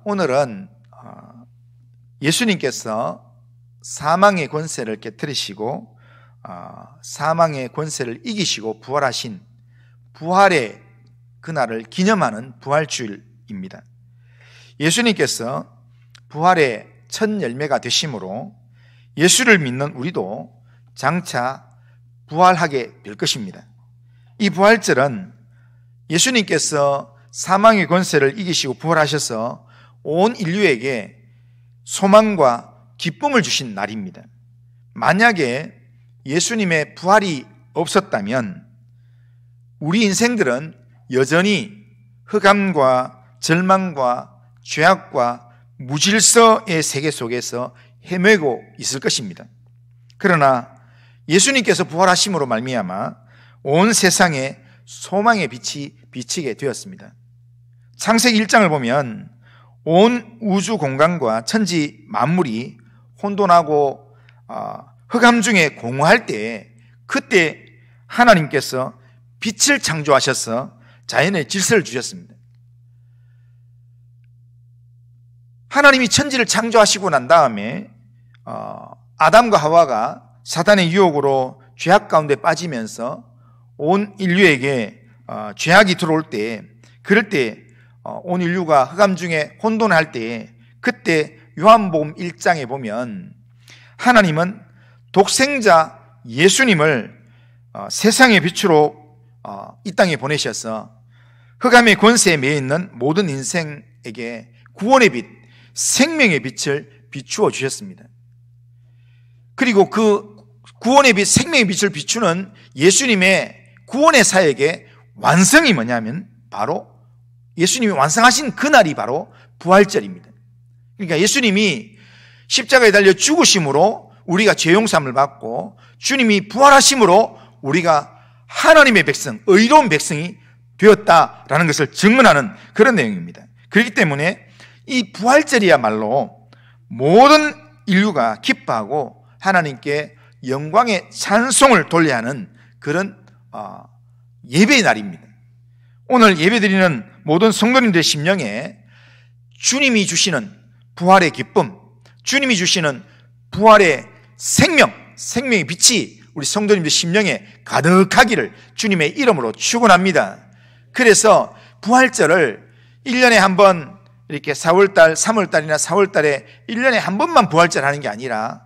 오늘은 예수님께서 사망의 권세를 깨뜨리시고 사망의 권세를 이기시고 부활하신 부활의 그날을 기념하는 부활주일입니다. 예수님께서 부활의 첫 열매가 되심으로 예수를 믿는 우리도 장차 부활하게 될 것입니다. 이 부활절은 예수님께서 사망의 권세를 이기시고 부활하셔서 온 인류에게 소망과 기쁨을 주신 날입니다. 만약에 예수님의 부활이 없었다면 우리 인생들은 여전히 흑암과 절망과 죄악과 무질서의 세계 속에서 헤매고 있을 것입니다. 그러나 예수님께서 부활하심으로 말미암아 온 세상에 소망의 빛이 비치게 되었습니다. 창세기 1장을 보면 온 우주 공간과 천지 만물이 혼돈하고 흑암 중에 공허할 때, 그때 하나님께서 빛을 창조하셔서 자연의 질서를 주셨습니다. 하나님이 천지를 창조하시고 난 다음에 아담과 하와가 사단의 유혹으로 죄악 가운데 빠지면서 온 인류에게 죄악이 들어올 때, 그럴 때 온 인류가 흑암 중에 혼돈할 때, 그때 요한복음 1장에 보면 하나님은 독생자 예수님을 세상의 빛으로 이 땅에 보내셔서 흑암의 권세에 매여 있는 모든 인생에게 구원의 빛, 생명의 빛을 비추어 주셨습니다. 그리고 그 구원의 빛, 생명의 빛을 비추는 예수님의 구원의 사역의 완성이 뭐냐면 바로 예수님이 완성하신 그날이 바로 부활절입니다. 그러니까 예수님이 십자가에 달려 죽으심으로 우리가 죄 용서함을 받고, 주님이 부활하심으로 우리가 하나님의 백성, 의로운 백성이 되었다라는 것을 증언하는 그런 내용입니다. 그렇기 때문에 이 부활절이야말로 모든 인류가 기뻐하고 하나님께 영광의 찬송을 돌려야 하는 그런 예배의 날입니다. 오늘 예배드리는 모든 성도님들의 심령에 주님이 주시는 부활의 기쁨, 주님이 주시는 부활의 생명의 빛이 우리 성도님들 심령에 가득하기를 주님의 이름으로 축원합니다. 그래서 부활절을 1년에 한 번 이렇게 4월달, 3월달이나 4월달에 1년에 한 번만 부활절 하는 게 아니라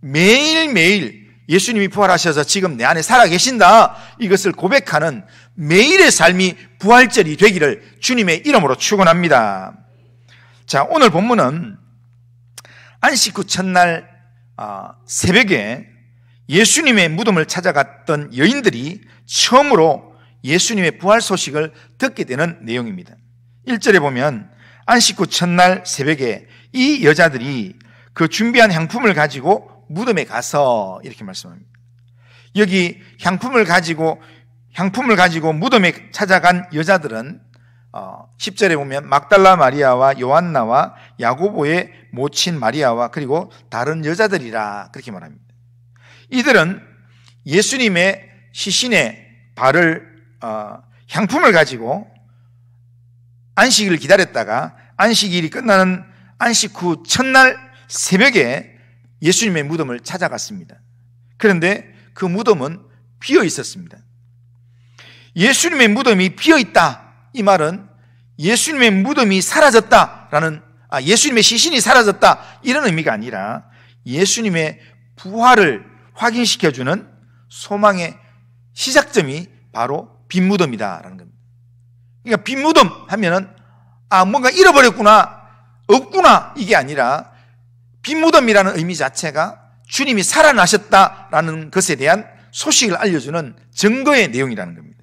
매일매일 예수님이 부활하셔서 지금 내 안에 살아계신다, 이것을 고백하는 매일의 삶이 부활절이 되기를 주님의 이름으로 축원합니다. 자, 오늘 본문은 안식 후 첫날 새벽에 예수님의 무덤을 찾아갔던 여인들이 처음으로 예수님의 부활 소식을 듣게 되는 내용입니다. 1절에 보면 안식 후 첫날 새벽에 이 여자들이 그 준비한 향품을 가지고 무덤에 가서, 이렇게 말씀합니다. 여기 향품을 가지고 무덤에 찾아간 여자들은 10절에 보면 막달라 마리아와 요한나와 야고보의 모친 마리아와 그리고 다른 여자들이라 그렇게 말합니다. 이들은 예수님의 시신의 발을 향품을 가지고 안식일을 기다렸다가 안식일이 끝나는 안식 후 첫날 새벽에 예수님의 무덤을 찾아갔습니다. 그런데 그 무덤은 비어 있었습니다. 예수님의 무덤이 비어 있다, 이 말은 예수님의 무덤이 사라졌다라는, 예수님의 시신이 사라졌다, 이런 의미가 아니라 예수님의 부활을 확인시켜주는 소망의 시작점이 바로 빈 무덤이다라는 겁니다. 그러니까 빈 무덤 하면은 뭔가 잃어버렸구나, 없구나, 이게 아니라 빈 무덤이라는 의미 자체가 주님이 살아나셨다라는 것에 대한 소식을 알려주는 증거의 내용이라는 겁니다.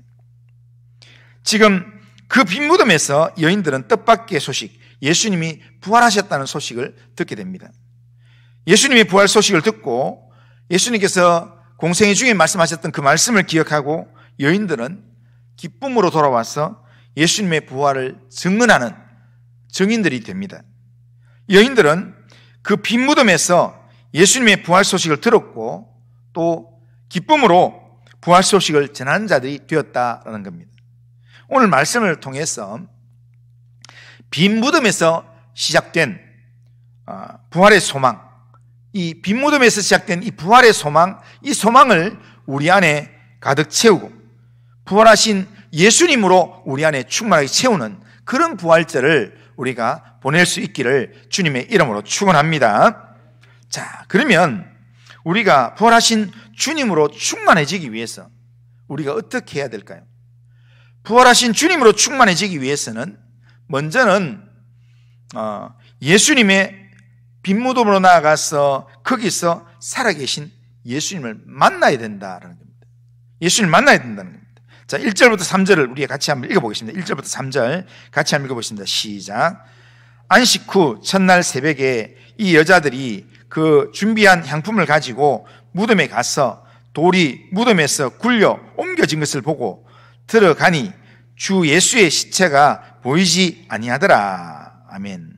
지금 그 빈 무덤에서 여인들은 뜻밖의 소식, 예수님이 부활하셨다는 소식을 듣게 됩니다. 예수님의 부활 소식을 듣고 예수님께서 공생애 중에 말씀하셨던 그 말씀을 기억하고 여인들은 기쁨으로 돌아와서 예수님의 부활을 증언하는 증인들이 됩니다. 여인들은 그 빈 무덤에서 예수님의 부활 소식을 들었고 또 기쁨으로 부활 소식을 전하는 자들이 되었다라는 겁니다. 오늘 말씀을 통해서 빈 무덤에서 시작된 부활의 소망, 이 빈무덤에서 시작된 이 부활의 소망, 이 소망을 우리 안에 가득 채우고 부활하신 예수님으로 우리 안에 충만하게 채우는 그런 부활절을 우리가 보낼 수 있기를 주님의 이름으로 축원합니다. 자, 그러면 우리가 부활하신 주님으로 충만해지기 위해서 우리가 어떻게 해야 될까요? 부활하신 주님으로 충만해지기 위해서는 먼저는 예수님의 빈무덤으로 나아가서 거기서 살아계신 예수님을 만나야 된다는 겁니다. 예수님을 만나야 된다는 겁니다. 자, 1절부터 3절을 우리가 같이 한번 읽어보겠습니다. 1절부터 3절 같이 한번 읽어보겠습니다. 시작. 안식 후 첫날 새벽에 이 여자들이 그 준비한 향품을 가지고 무덤에 가서 돌이 무덤에서 굴려 옮겨진 것을 보고 들어가니 주 예수의 시체가 보이지 아니하더라. 아멘.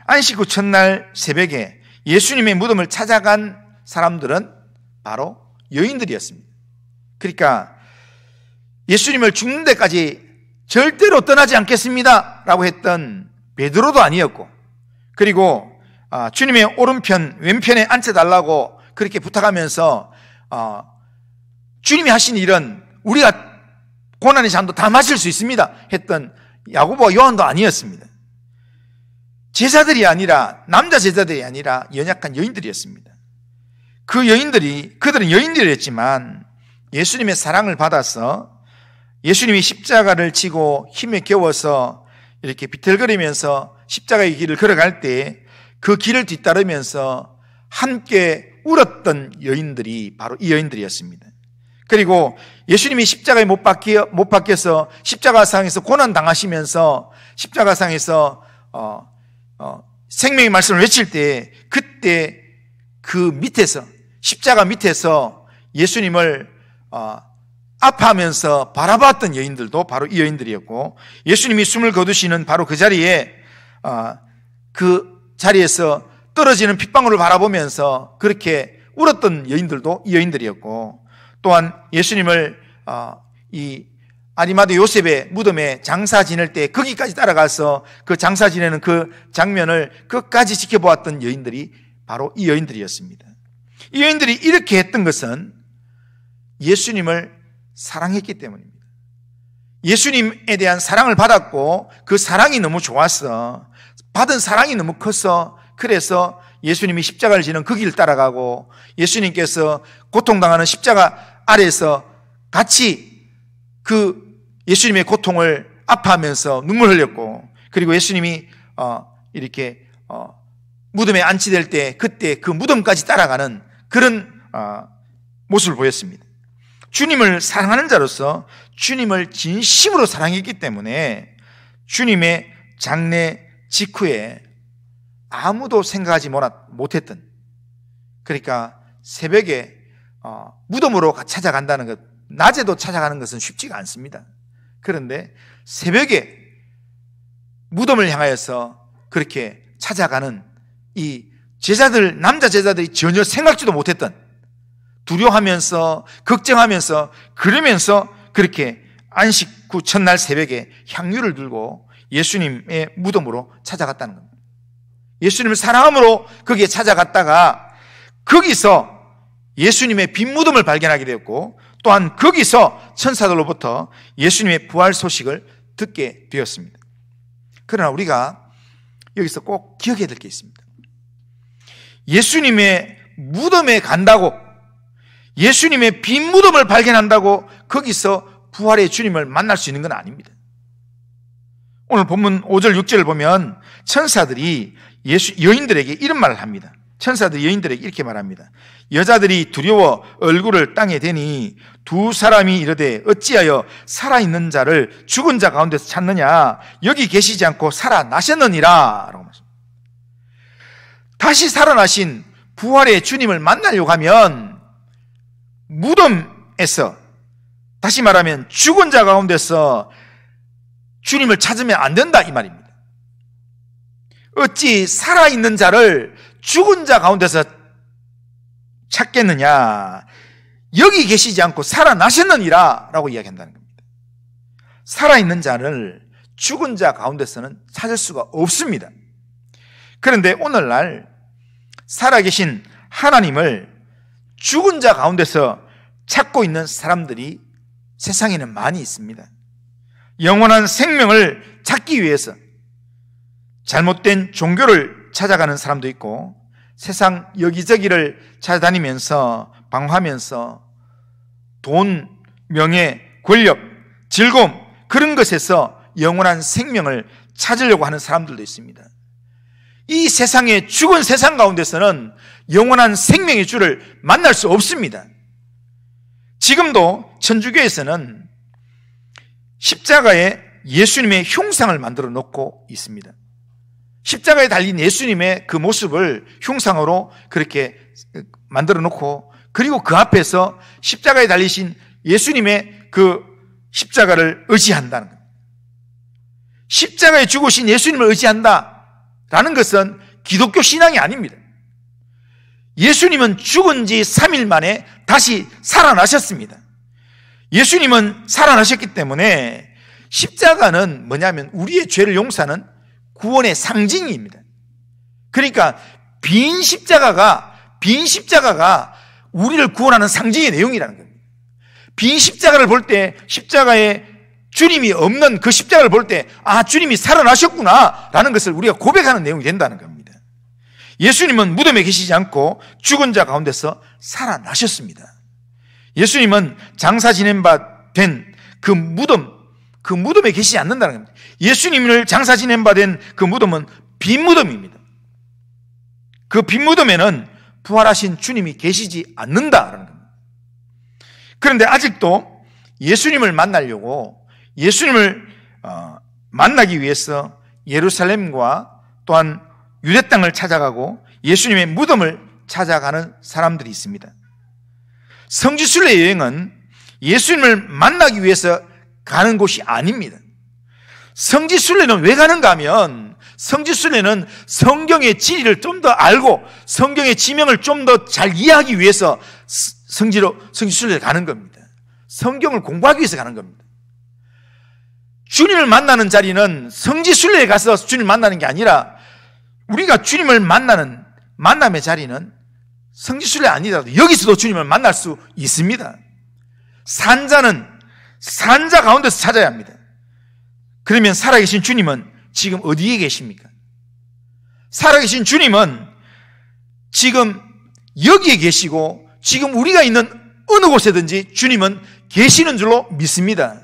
안식 후 첫날 새벽에 예수님의 무덤을 찾아간 사람들은 바로 여인들이었습니다. 그러니까 예수님을 죽는 데까지 절대로 떠나지 않겠습니다 라고 했던 베드로도 아니었고, 그리고 주님의 오른편 왼편에 앉혀달라고 그렇게 부탁하면서 주님이 하신 일은 우리가 고난의 잔도 다 마실 수 있습니다 했던 야고보와 요한도 아니었습니다. 제자들이 아니라, 남자 제자들이 아니라 연약한 여인들이었습니다. 그들은 여인들이었지만 예수님의 사랑을 받아서 예수님이 십자가를 지고 힘에 겨워서 이렇게 비틀거리면서 십자가의 길을 걸어갈 때 그 길을 뒤따르면서 함께 울었던 여인들이 바로 이 여인들이었습니다. 그리고 예수님이 십자가에 못 박혀서 십자가상에서 고난당하시면서 십자가상에서 생명의 말씀을 외칠 때, 그때 그 밑에서, 십자가 밑에서 예수님을 아파하면서 바라봤던 여인들도 바로 이 여인들이었고, 예수님이 숨을 거두시는 바로 그 자리에 그 자리에서 떨어지는 핏방울을 바라보면서 그렇게 울었던 여인들도 이 여인들이었고, 또한 예수님을 이 아리마대 요셉의 무덤에 장사 지낼 때 거기까지 따라가서 그 장사 지내는 그 장면을 끝까지 지켜보았던 여인들이 바로 이 여인들이었습니다. 이 여인들이 이렇게 했던 것은 예수님을 사랑했기 때문입니다. 예수님에 대한 사랑을 받았고 그 사랑이 너무 좋았어. 받은 사랑이 너무 컸어. 그래서 예수님이 십자가를 지는 그 길을 따라가고 예수님께서 고통당하는 십자가 아래에서 같이 그 예수님의 고통을 아파하면서 눈물 흘렸고, 그리고 예수님이 이렇게 무덤에 안치될 때 그때 그 무덤까지 따라가는 그런 모습을 보였습니다. 주님을 사랑하는 자로서 주님을 진심으로 사랑했기 때문에 주님의 장례 직후에 아무도 생각하지 못했던, 그러니까 새벽에 무덤으로 찾아간다는 것, 낮에도 찾아가는 것은 쉽지가 않습니다. 그런데 새벽에 무덤을 향하여서 그렇게 찾아가는 이 제자들, 남자 제자들이 전혀 생각지도 못했던, 두려워하면서 걱정하면서 그러면서 그렇게 안식 후 첫날 새벽에 향유를 들고 예수님의 무덤으로 찾아갔다는 겁니다. 예수님을 사랑함으로 거기에 찾아갔다가 거기서 예수님의 빈 무덤을 발견하게 되었고, 또한 거기서 천사들로부터 예수님의 부활 소식을 듣게 되었습니다. 그러나 우리가 여기서 꼭 기억해야 될 게 있습니다. 예수님의 무덤에 간다고, 예수님의 빈 무덤을 발견한다고 거기서 부활의 주님을 만날 수 있는 건 아닙니다. 오늘 본문 5절 6절을 보면 천사들이 여인들에게 이런 말을 합니다. 천사들이 여인들에게 이렇게 말합니다. 여자들이 두려워 얼굴을 땅에 대니 두 사람이 이르되 어찌하여 살아있는 자를 죽은 자 가운데서 찾느냐, 여기 계시지 않고 살아나셨느니라 라고 말씀합니다. 다시 살아나신 부활의 주님을 만나려고 하면 무덤에서, 다시 말하면 죽은 자 가운데서 주님을 찾으면 안 된다 이 말입니다. 어찌 살아있는 자를 죽은 자 가운데서 찾겠느냐, 여기 계시지 않고 살아나셨느니라 라고 이야기한다는 겁니다. 살아있는 자를 죽은 자 가운데서는 찾을 수가 없습니다. 그런데 오늘날 살아계신 하나님을 죽은 자 가운데서 찾고 있는 사람들이 세상에는 많이 있습니다. 영원한 생명을 찾기 위해서 잘못된 종교를 찾아가는 사람도 있고, 세상 여기저기를 찾아다니면서 방황하면서 돈, 명예, 권력, 즐거움, 그런 것에서 영원한 생명을 찾으려고 하는 사람들도 있습니다. 이 세상의 죽은 세상 가운데서는 영원한 생명의 주를 만날 수 없습니다. 지금도 천주교에서는 십자가에 예수님의 흉상을 만들어 놓고 있습니다. 십자가에 달린 예수님의 그 모습을 흉상으로 그렇게 만들어 놓고, 그리고 그 앞에서 십자가에 달리신 예수님의 그 십자가를 의지한다는 겁니다. 십자가에 죽으신 예수님을 의지한다라는 것은 기독교 신앙이 아닙니다. 예수님은 죽은 지 3일 만에 다시 살아나셨습니다. 예수님은 살아나셨기 때문에 십자가는 뭐냐면 우리의 죄를 용서하는 구원의 상징입니다. 그러니까 빈 십자가가 우리를 구원하는 상징의 내용이라는 겁니다. 빈 십자가를 볼 때, 십자가에 주님이 없는 그 십자가를 볼 때, 아, 주님이 살아나셨구나 라는 것을 우리가 고백하는 내용이 된다는 겁니다. 예수님은 무덤에 계시지 않고 죽은 자 가운데서 살아나셨습니다. 예수님은 장사 지낸 바 된 그 무덤에 계시지 않는다는 겁니다. 예수님을 장사 지낸 바 된 그 무덤은 빈 무덤입니다. 그 빈 무덤에는 부활하신 주님이 계시지 않는다라는 겁니다. 그런데 아직도 예수님을 만나려고, 예수님을 만나기 위해서 예루살렘과 또한 유대 땅을 찾아가고 예수님의 무덤을 찾아가는 사람들이 있습니다. 성지순례 여행은 예수님을 만나기 위해서 가는 곳이 아닙니다. 성지순례는 왜 가는가 하면, 성지순례는 성경의 진리를 좀 더 알고 성경의 지명을 좀 더 잘 이해하기 위해서 성지순례를 가는 겁니다. 성경을 공부하기 위해서 가는 겁니다. 주님을 만나는 자리는 성지순례에 가서 주님을 만나는 게 아니라, 우리가 주님을 만나는 만남의 자리는 성지순례 아니더라도 여기서도 주님을 만날 수 있습니다. 산자는 산자 가운데서 찾아야 합니다. 그러면 살아계신 주님은 지금 어디에 계십니까? 살아계신 주님은 지금 여기에 계시고, 지금 우리가 있는 어느 곳에든지 주님은 계시는 줄로 믿습니다.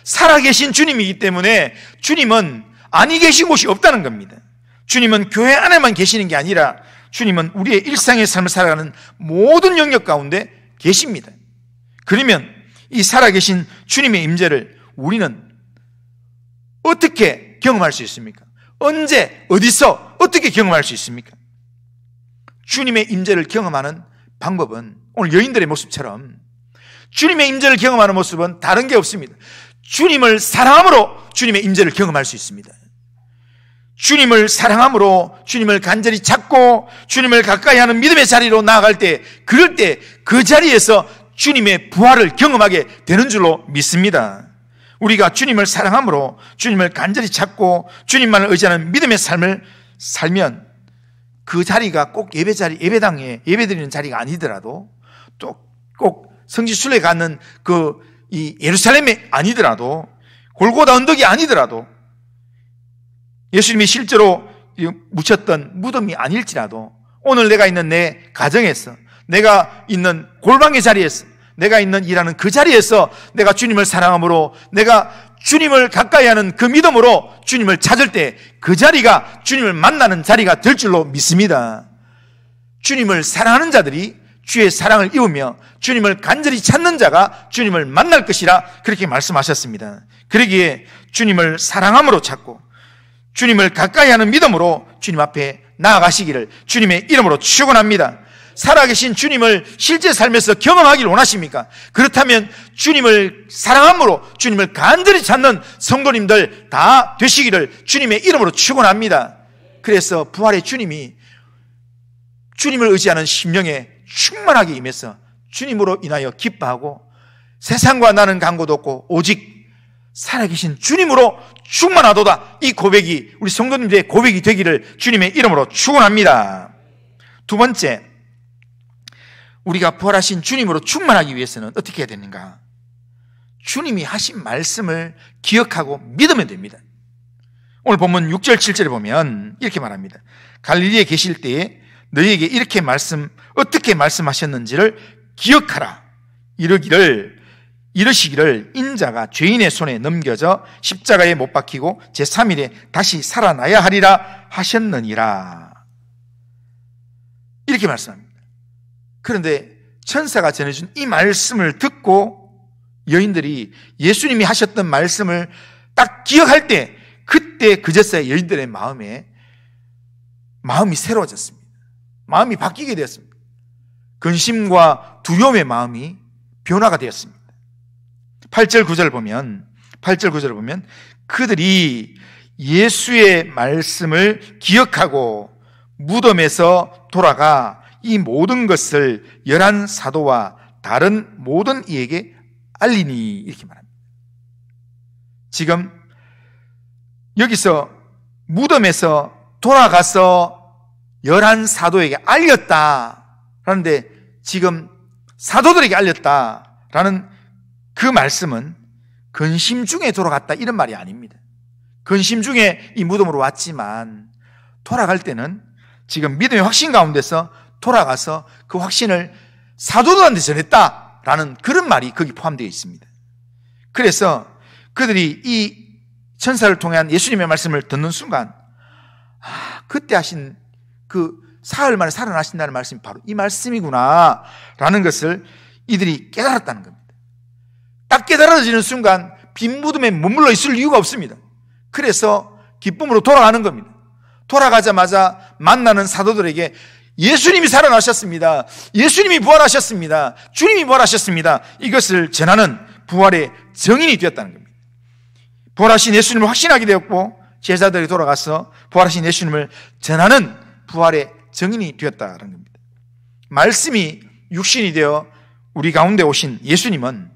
살아계신 주님이기 때문에 주님은 아니 계신 곳이 없다는 겁니다. 주님은 교회 안에만 계시는 게 아니라 주님은 우리의 일상의 삶을 살아가는 모든 영역 가운데 계십니다. 그러면 이 살아계신 주님의 임재를 우리는 어떻게 경험할 수 있습니까? 언제, 어디서, 어떻게 경험할 수 있습니까? 주님의 임재를 경험하는 방법은 오늘 여인들의 모습처럼 주님의 임재를 경험하는 모습은 다른 게 없습니다. 주님을 사랑함으로 주님의 임재를 경험할 수 있습니다. 주님을 사랑함으로 주님을 간절히 찾고 주님을 가까이 하는 믿음의 자리로 나아갈 때, 그럴 때 그 자리에서 주님의 부활을 경험하게 되는 줄로 믿습니다. 우리가 주님을 사랑함으로 주님을 간절히 찾고 주님만을 의지하는 믿음의 삶을 살면 그 자리가 꼭 예배당에 예배드리는 자리가 아니더라도, 또 꼭 성지순례 가는 이 예루살렘이 아니더라도, 골고다 언덕이 아니더라도, 예수님이 실제로 묻혔던 무덤이 아닐지라도, 오늘 내가 있는 내 가정에서, 내가 있는 골방의 자리에서, 내가 있는 일하는 그 자리에서 내가 주님을 사랑함으로, 내가 주님을 가까이 하는 그 믿음으로 주님을 찾을 때 그 자리가 주님을 만나는 자리가 될 줄로 믿습니다. 주님을 사랑하는 자들이 주의 사랑을 입으며 주님을 간절히 찾는 자가 주님을 만날 것이라 그렇게 말씀하셨습니다. 그러기에 주님을 사랑함으로 찾고 주님을 가까이 하는 믿음으로 주님 앞에 나아가시기를 주님의 이름으로 축원합니다. 살아계신 주님을 실제 삶에서 경험하기를 원하십니까? 그렇다면 주님을 사랑함으로 주님을 간절히 찾는 성도님들 다 되시기를 주님의 이름으로 축원합니다. 그래서 부활의 주님이 주님을 의지하는 심령에 충만하게 임해서 주님으로 인하여 기뻐하고 세상과 나는 간고도 없고 오직 살아계신 주님으로 충만하도다. 이 고백이 우리 성도님들의 고백이 되기를 주님의 이름으로 축원합니다. 두 번째, 우리가 부활하신 주님으로 충만하기 위해서는 어떻게 해야 되는가? 주님이 하신 말씀을 기억하고 믿으면 됩니다. 오늘 본문 6절 7절에 보면 이렇게 말합니다. 갈릴리에 계실 때에 너희에게 어떻게 말씀하셨는지를 기억하라. 이르시기를 인자가 죄인의 손에 넘겨져 십자가에 못 박히고 제3일에 다시 살아나야 하리라 하셨느니라. 이렇게 말씀합니다. 그런데 천사가 전해준 이 말씀을 듣고 여인들이 예수님이 하셨던 말씀을 딱 기억할 때, 그때 그제서야 여인들의 마음이 새로워졌습니다. 마음이 바뀌게 되었습니다. 근심과 두려움의 마음이 변화가 되었습니다. 8절 9절을 보면 그들이 예수의 말씀을 기억하고 무덤에서 돌아가 이 모든 것을 11사도와 다른 모든 이에게 알리니, 이렇게 말합니다. 지금 여기서 무덤에서 돌아가서 11사도에게 알렸다라는데, 지금 사도들에게 알렸다라는 그 말씀은 근심 중에 돌아갔다 이런 말이 아닙니다. 근심 중에 이 무덤으로 왔지만 돌아갈 때는 지금 믿음의 확신 가운데서 돌아가서 그 확신을 사도들한테 전했다라는 그런 말이 거기 포함되어 있습니다. 그래서 그들이 이 천사를 통한 예수님의 말씀을 듣는 순간, 그때 하신 그 사흘 만에 살아나신다는 말씀이 바로 이 말씀이구나 라는 것을 이들이 깨달았다는 겁니다. 딱 깨달아지는 순간 빈 무덤에 머물러 있을 이유가 없습니다. 그래서 기쁨으로 돌아가는 겁니다. 돌아가자마자 만나는 사도들에게 예수님이 살아나셨습니다. 예수님이 부활하셨습니다. 주님이 부활하셨습니다. 이것을 전하는 부활의 증인이 되었다는 겁니다. 부활하신 예수님을 확신하게 되었고, 제자들이 돌아가서 부활하신 예수님을 전하는 부활의 증인이 되었다는 겁니다. 말씀이 육신이 되어 우리 가운데 오신 예수님은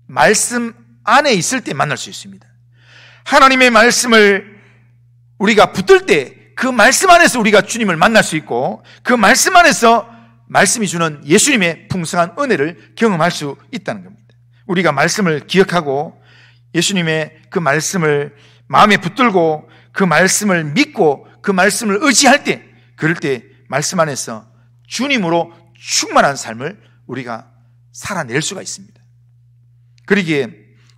말씀 안에 있을 때 만날 수 있습니다. 하나님의 말씀을 우리가 붙들 때 그 말씀 안에서 우리가 주님을 만날 수 있고, 그 말씀 안에서 말씀이 주는 예수님의 풍성한 은혜를 경험할 수 있다는 겁니다. 우리가 말씀을 기억하고 예수님의 그 말씀을 마음에 붙들고 그 말씀을 믿고 그 말씀을 의지할 때, 그럴 때 말씀 안에서 주님으로 충만한 삶을 우리가 살아낼 수가 있습니다. 그러기에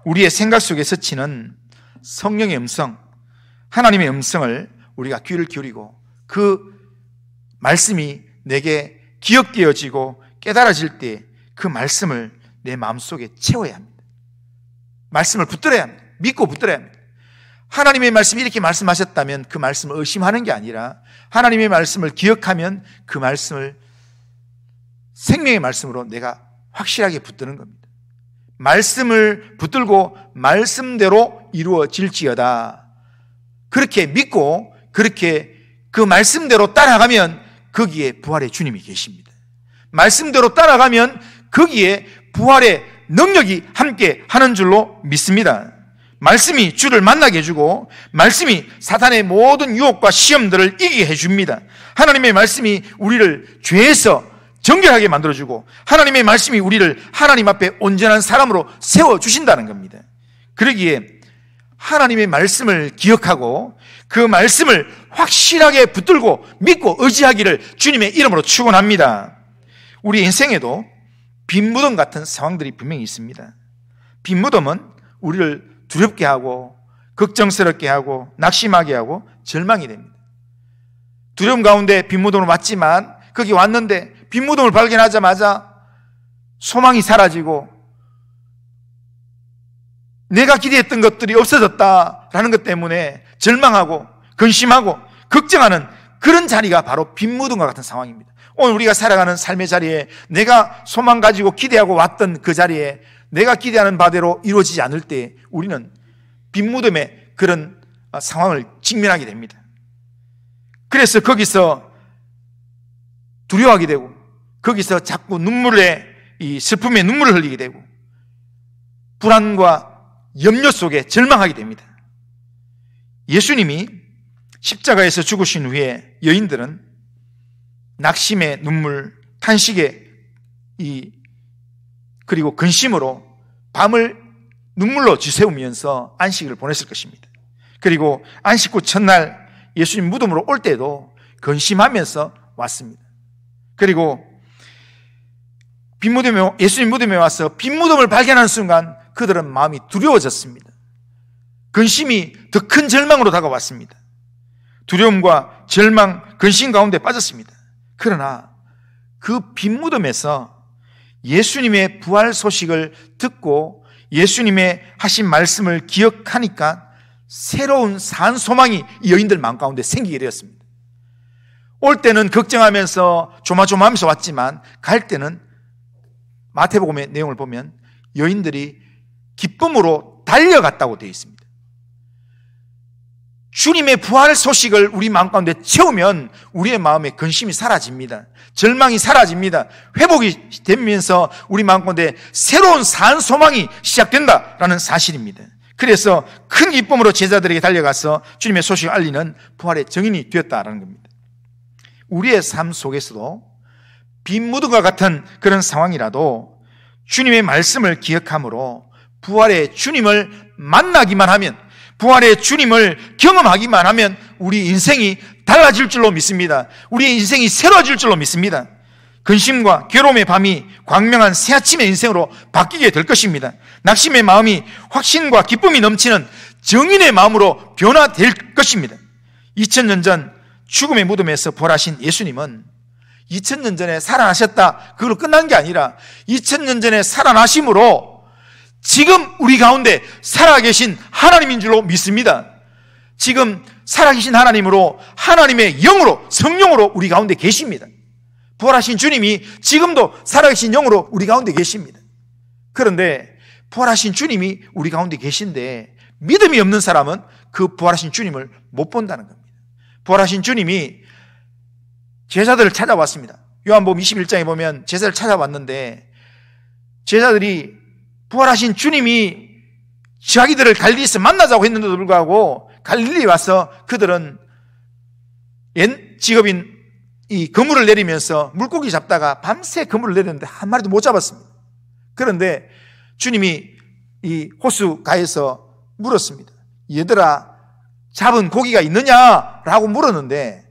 우리의 생각 속에 스치는 성령의 음성, 하나님의 음성을 우리가 귀를 기울이고 그 말씀이 내게 기억되어지고 깨달아질 때 그 말씀을 내 마음속에 채워야 합니다. 말씀을 붙들어야 합니다. 믿고 붙들어야 합니다. 하나님의 말씀이 이렇게 말씀하셨다면 그 말씀을 의심하는 게 아니라 하나님의 말씀을 기억하면 그 말씀을 생명의 말씀으로 내가 확실하게 붙드는 겁니다. 말씀을 붙들고 말씀대로 이루어질지어다. 그렇게 믿고 그렇게 그 말씀대로 따라가면 거기에 부활의 주님이 계십니다. 말씀대로 따라가면 거기에 부활의 능력이 함께 하는 줄로 믿습니다. 말씀이 주를 만나게 해주고 말씀이 사탄의 모든 유혹과 시험들을 이기게 해줍니다. 하나님의 말씀이 우리를 죄에서 정결하게 만들어주고 하나님의 말씀이 우리를 하나님 앞에 온전한 사람으로 세워주신다는 겁니다. 그러기에 하나님의 말씀을 기억하고 그 말씀을 확실하게 붙들고 믿고 의지하기를 주님의 이름으로 축원합니다. 우리 인생에도 빈 무덤 같은 상황들이 분명히 있습니다. 빈 무덤은 우리를 두렵게 하고 걱정스럽게 하고 낙심하게 하고 절망이 됩니다. 두려움 가운데 빈 무덤으로 왔지만 거기 왔는데 빈 무덤을 발견하자마자 소망이 사라지고 내가 기대했던 것들이 없어졌다라는 것 때문에 절망하고 근심하고 걱정하는 그런 자리가 바로 빈 무덤과 같은 상황입니다. 오늘 우리가 살아가는 삶의 자리에 내가 소망 가지고 기대하고 왔던 그 자리에 내가 기대하는 바대로 이루어지지 않을 때 우리는 빈 무덤의 그런 상황을 직면하게 됩니다. 그래서 거기서 두려워하게 되고 거기서 자꾸 이 슬픔의 눈물을 흘리게 되고 불안과 염려 속에 절망하게 됩니다. 예수님이 십자가에서 죽으신 후에 여인들은 낙심의 눈물, 탄식의 그리고 근심으로 밤을 눈물로 지새우면서 안식을 보냈을 것입니다. 그리고 안식 후 첫날 예수님 무덤으로 올 때도 근심하면서 왔습니다. 그리고 예수님 무덤에 와서 빈 무덤을 발견하는 순간 그들은 마음이 두려워졌습니다. 근심이 더 큰 절망으로 다가왔습니다. 두려움과 절망, 근심 가운데 빠졌습니다. 그러나 그 빈 무덤에서 예수님의 부활 소식을 듣고 예수님의 하신 말씀을 기억하니까 새로운 산 소망이 이 여인들 마음 가운데 생기게 되었습니다. 올 때는 걱정하면서 조마조마하면서 왔지만 갈 때는 마태복음의 내용을 보면 여인들이 기쁨으로 달려갔다고 되어 있습니다. 주님의 부활 소식을 우리 마음 가운데 채우면 우리의 마음에 근심이 사라집니다. 절망이 사라집니다. 회복이 되면서 우리 마음 가운데 새로운 산 소망이 시작된다라는 사실입니다. 그래서 큰 기쁨으로 제자들에게 달려가서 주님의 소식을 알리는 부활의 증인이 되었다라는 겁니다. 우리의 삶 속에서도 빈 무덤과 같은 그런 상황이라도 주님의 말씀을 기억함으로 부활의 주님을 만나기만 하면, 부활의 주님을 경험하기만 하면 우리 인생이 달라질 줄로 믿습니다. 우리의 인생이 새로워질 줄로 믿습니다. 근심과 괴로움의 밤이 광명한 새아침의 인생으로 바뀌게 될 것입니다. 낙심의 마음이 확신과 기쁨이 넘치는 정인의 마음으로 변화될 것입니다. 2000년 전 죽음의 무덤에서 부활하신 예수님은 2000년 전에 살아나셨다, 그걸로 끝난 게 아니라 2000년 전에 살아나심으로 지금 우리 가운데 살아계신 하나님인 줄로 믿습니다. 지금 살아계신 하나님으로, 하나님의 영으로, 성령으로 우리 가운데 계십니다. 부활하신 주님이 지금도 살아계신 영으로 우리 가운데 계십니다. 그런데 부활하신 주님이 우리 가운데 계신데 믿음이 없는 사람은 그 부활하신 주님을 못 본다는 겁니다. 부활하신 주님이 제자들을 찾아왔습니다. 요한복음 21장에 보면 제자를 찾아왔는데 제자들이 부활하신 주님이 자기들을 갈릴리에서 만나자고 했는데도 불구하고 갈릴리에 와서 그들은 옛 직업인 이 그물을 내리면서 물고기 잡다가 밤새 그물을 내렸는데 한 마리도 못 잡았습니다. 그런데 주님이 이 호수가에서 물었습니다. 얘들아, 잡은 고기가 있느냐라고 물었는데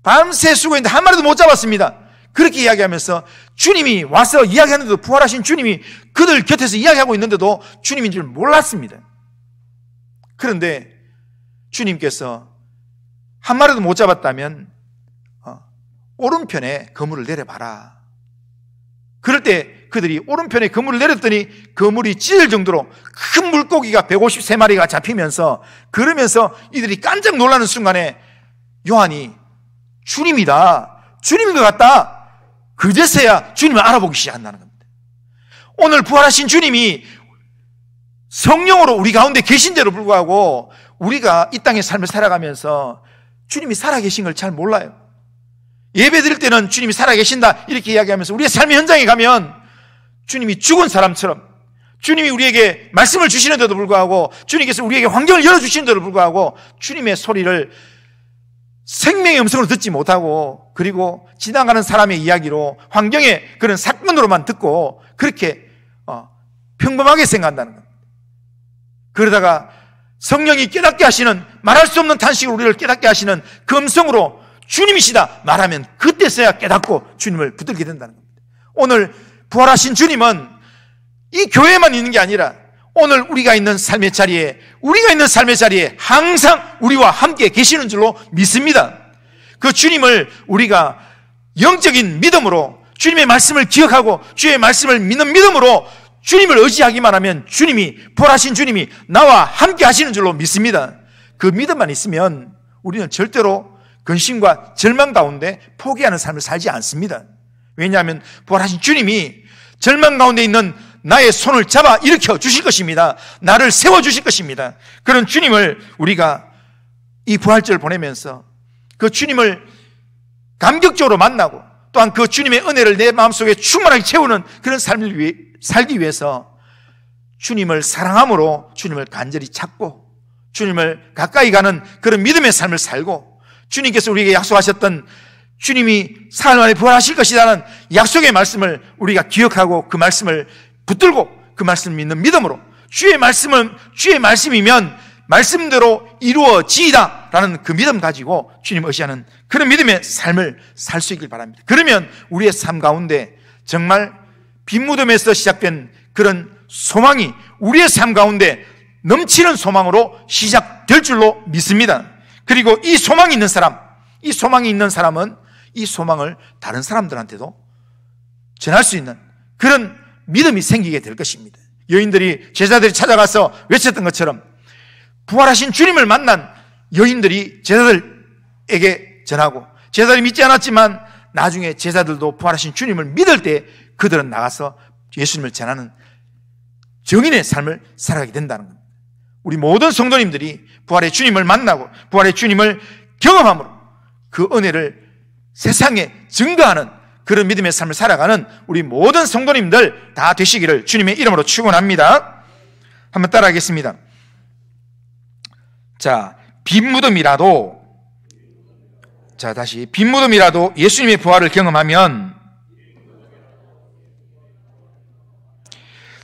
밤새 수고했는데 한 마리도 못 잡았습니다. 그렇게 이야기하면서 주님이 와서 이야기하는데도, 부활하신 주님이 그들 곁에서 이야기하고 있는데도 주님인 줄 몰랐습니다. 그런데 주님께서 한 마리도 못 잡았다면 오른편에 그물을 내려봐라. 그럴 때 그들이 오른편에 그물을 내렸더니 그물이 찢을 정도로 큰 물고기가 153마리가 잡히면서, 그러면서 이들이 깜짝 놀라는 순간에 요한이 주님이다, 주님인 것 같다, 그제서야 주님을 알아보기 시작한다는 겁니다. 오늘 부활하신 주님이 성령으로 우리 가운데 계신데도 불구하고 우리가 이 땅의 삶을 살아가면서 주님이 살아계신 걸 잘 몰라요. 예배 드릴 때는 주님이 살아계신다 이렇게 이야기하면서 우리의 삶의 현장에 가면 주님이 죽은 사람처럼, 주님이 우리에게 말씀을 주시는데도 불구하고, 주님께서 우리에게 환경을 열어주시는데도 불구하고 주님의 소리를 생명의 음성으로 듣지 못하고, 그리고 지나가는 사람의 이야기로, 환경의 그런 사건으로만 듣고 그렇게 평범하게 생각한다는 겁니다. 그러다가 성령이 깨닫게 하시는, 말할 수 없는 탄식으로 우리를 깨닫게 하시는 그 음성으로 주님이시다 말하면 그때서야 깨닫고 주님을 붙들게 된다는 겁니다. 오늘 부활하신 주님은 이 교회에만 있는 게 아니라 오늘 우리가 있는 삶의 자리에 항상 우리와 함께 계시는 줄로 믿습니다. 그 주님을 우리가 영적인 믿음으로, 주님의 말씀을 기억하고 주의 말씀을 믿는 믿음으로 주님을 의지하기만 하면 주님이, 부활하신 주님이 나와 함께 하시는 줄로 믿습니다. 그 믿음만 있으면 우리는 절대로 근심과 절망 가운데 포기하는 삶을 살지 않습니다. 왜냐하면 부활하신 주님이 절망 가운데 있는 나의 손을 잡아 일으켜 주실 것입니다. 나를 세워 주실 것입니다. 그런 주님을 우리가 이 부활절을 보내면서 그 주님을 감격적으로 만나고, 또한 그 주님의 은혜를 내 마음속에 충만하게 채우는 그런 삶을 살기 위해서 주님을 사랑함으로 주님을 간절히 찾고 주님을 가까이 가는 그런 믿음의 삶을 살고 주님께서 우리에게 약속하셨던 주님이 사흘 만에 부활하실 것이라는 약속의 말씀을 우리가 기억하고 그 말씀을 붙들고 그 말씀을 믿는 믿음으로 주의 말씀이면 말씀대로 이루어지이다 라는 그 믿음 가지고 주님 의지하는 그런 믿음의 삶을 살 수 있길 바랍니다. 그러면 우리의 삶 가운데 정말 빈무덤에서 시작된 그런 소망이 우리의 삶 가운데 넘치는 소망으로 시작될 줄로 믿습니다. 그리고 이 소망이 있는 사람은 이 소망을 다른 사람들한테도 전할 수 있는 그런 믿음이 생기게 될 것입니다. 제자들이 찾아가서 외쳤던 것처럼 부활하신 주님을 만난 여인들이 제자들에게 전하고 제자들이 믿지 않았지만 나중에 제자들도 부활하신 주님을 믿을 때 그들은 나가서 예수님을 전하는 증인의 삶을 살아가게 된다는 겁니다. 우리 모든 성도님들이 부활의 주님을 만나고 부활의 주님을 경험함으로 그 은혜를 세상에 증거하는 그런 믿음의 삶을 살아가는 우리 모든 성도님들 다 되시기를 주님의 이름으로 축원합니다. 한번 따라하겠습니다. 자, 빈무덤이라도 예수님의 부활을 경험하면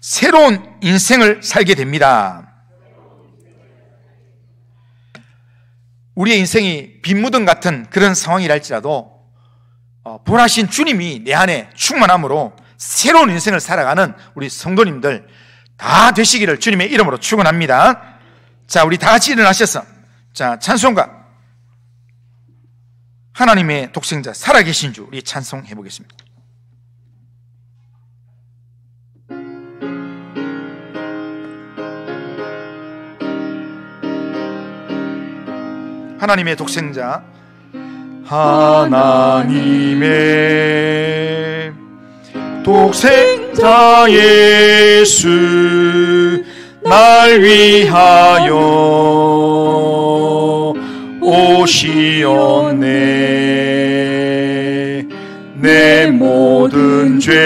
새로운 인생을 살게 됩니다. 우리의 인생이 빈무덤 같은 그런 상황이라 할지라도 부활하신 주님이 내 안에 충만함으로 새로운 인생을 살아가는 우리 성도님들 다 되시기를 주님의 이름으로 축원합니다. 자, 우리 다 같이 일어나셔서 자, 찬송가 하나님의 독생자 살아계신 주 우리 찬송해 보겠습니다. 하나님의 독생자 하나님의 독생자 예수 날 위하여 오시었네. 내 모든 죄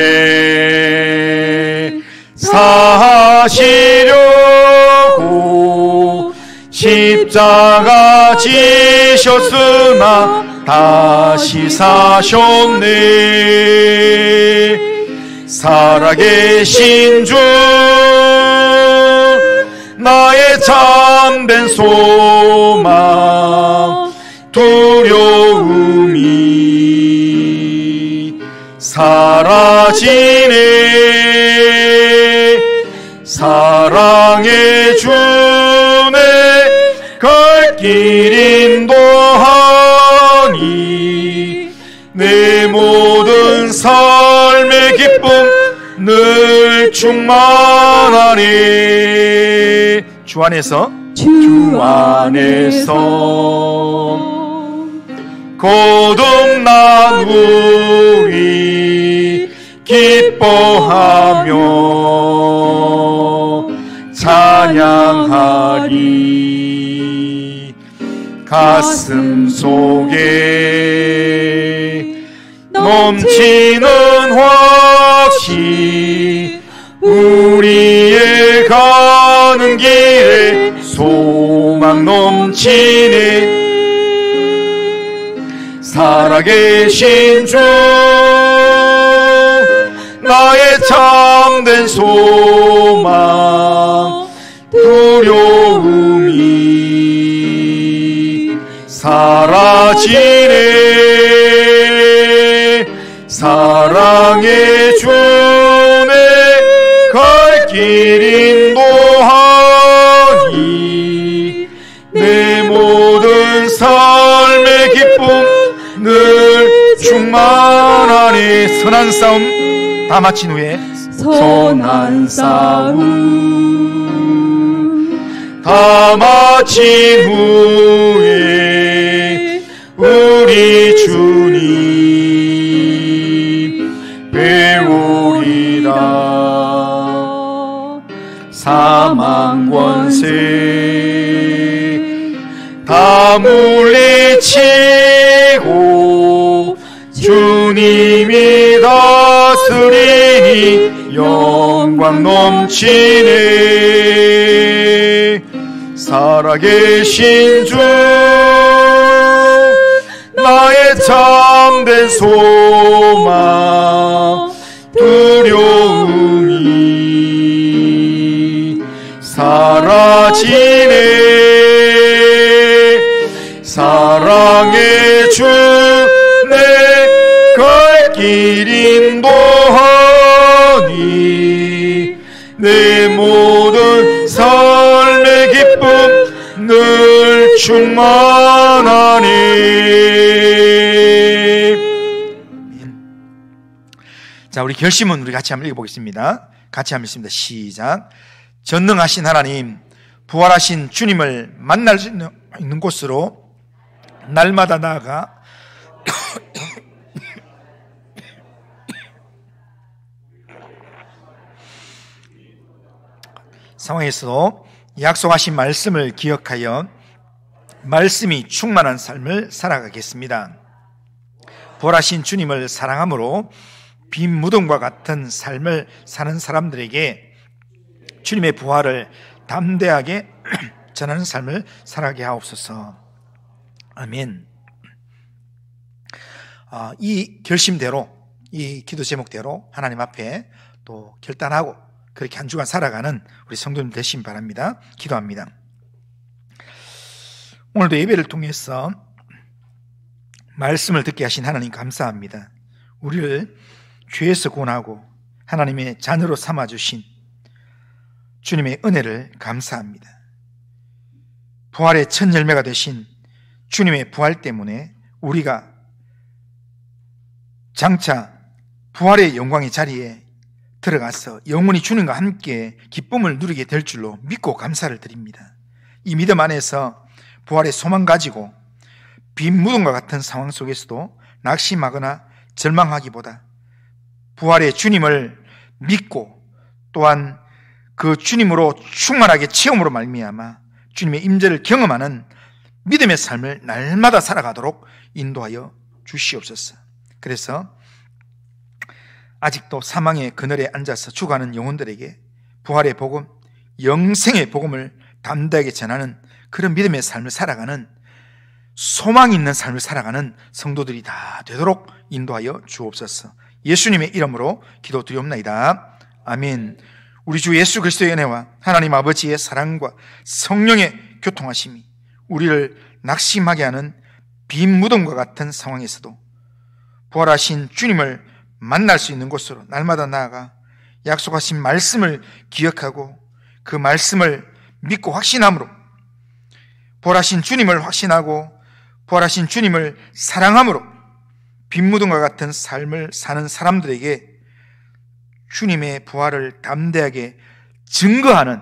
사하시려고 십자가 지셨으나 다시 사셨네. 살아계신 주 나의 참된 소망 두려움이 사라지네. 사랑의 주네 갈 길 인도하니 내 모든 삶의 기쁨 늘 충만하니. 주 안에서 거듭난 우리 기뻐하며 찬양하리. 가슴 속에 넘치는 확신 우리의 가는 길에 소망 넘치네. 살아계신 주 나의 참된 소망 두려움이 사라지네. 사랑의 주네 갈 길 인도하니 내 모든 삶의 기쁨 늘 충만하니. 선한 싸움 다 마친 후에 선한 싸움 다 마친 후에 우리 주님 배우리라. 사망 권세 다 물리치고 주님이 다스리니 영광 영광 넘치네. 살아계신 주 나의 참된 소망 두려움이 사라지네. 사랑의 주 내 갈 길 인도하니 내 모든 삶의 기쁨 늘 충만하니. 자, 우리 결심은 우리 같이 한번 읽어보겠습니다. 같이 한번 읽습니다. 시작. 전능하신 하나님, 부활하신 주님을 만날 수 있는 곳으로 날마다 나아가 상황에서도 약속하신 말씀을 기억하여 말씀이 충만한 삶을 살아가겠습니다. 부활하신 주님을 사랑함으로 빈 무덤과 같은 삶을 사는 사람들에게 주님의 부활을 담대하게 전하는 삶을 살아가게 하옵소서. 아멘. 이 결심대로, 이 기도 제목대로 하나님 앞에 또 결단하고 그렇게 한 주간 살아가는 우리 성도님 되시기 바랍니다. 기도합니다. 오늘도 예배를 통해서 말씀을 듣게 하신 하나님 감사합니다. 우리를 죄에서 구원하고 하나님의 자녀로 삼아주신 주님의 은혜를 감사합니다. 부활의 첫 열매가 되신 주님의 부활 때문에 우리가 장차 부활의 영광의 자리에 들어가서 영원히 주님과 함께 기쁨을 누리게 될 줄로 믿고 감사를 드립니다. 이 믿음 안에서 부활의 소망 가지고 빈 무덤과 같은 상황 속에서도 낙심하거나 절망하기보다 부활의 주님을 믿고 또한 그 주님으로 충만하게 체험으로 말미암아 주님의 임재를 경험하는 믿음의 삶을 날마다 살아가도록 인도하여 주시옵소서. 그래서 아직도 사망의 그늘에 앉아서 죽어가는 영혼들에게 부활의 복음, 영생의 복음을 담대하게 전하는 그런 믿음의 삶을 살아가는, 소망이 있는 삶을 살아가는 성도들이 다 되도록 인도하여 주옵소서. 예수님의 이름으로 기도드리옵나이다. 아멘. 우리 주 예수 그리스도의 은혜와 하나님 아버지의 사랑과 성령의 교통하심이 우리를 낙심하게 하는 빈 무덤과 같은 상황에서도 부활하신 주님을 만날 수 있는 곳으로 날마다 나아가 약속하신 말씀을 기억하고 그 말씀을 믿고 확신함으로 부활하신 주님을 확신하고 부활하신 주님을 사랑함으로 빈 무덤과 같은 삶을 사는 사람들에게 주님의 부활을 담대하게 증거하는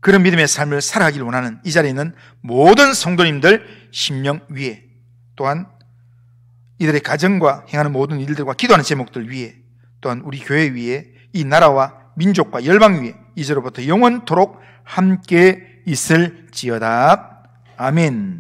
그런 믿음의 삶을 살아가길 원하는 이 자리에 있는 모든 성도님들 심령 위에, 또한 이들의 가정과 행하는 모든 일들과 기도하는 제목들 위에, 또한 우리 교회 위에, 이 나라와 민족과 열방 위에 이제로부터 영원토록 함께 있을지어다. 아멘.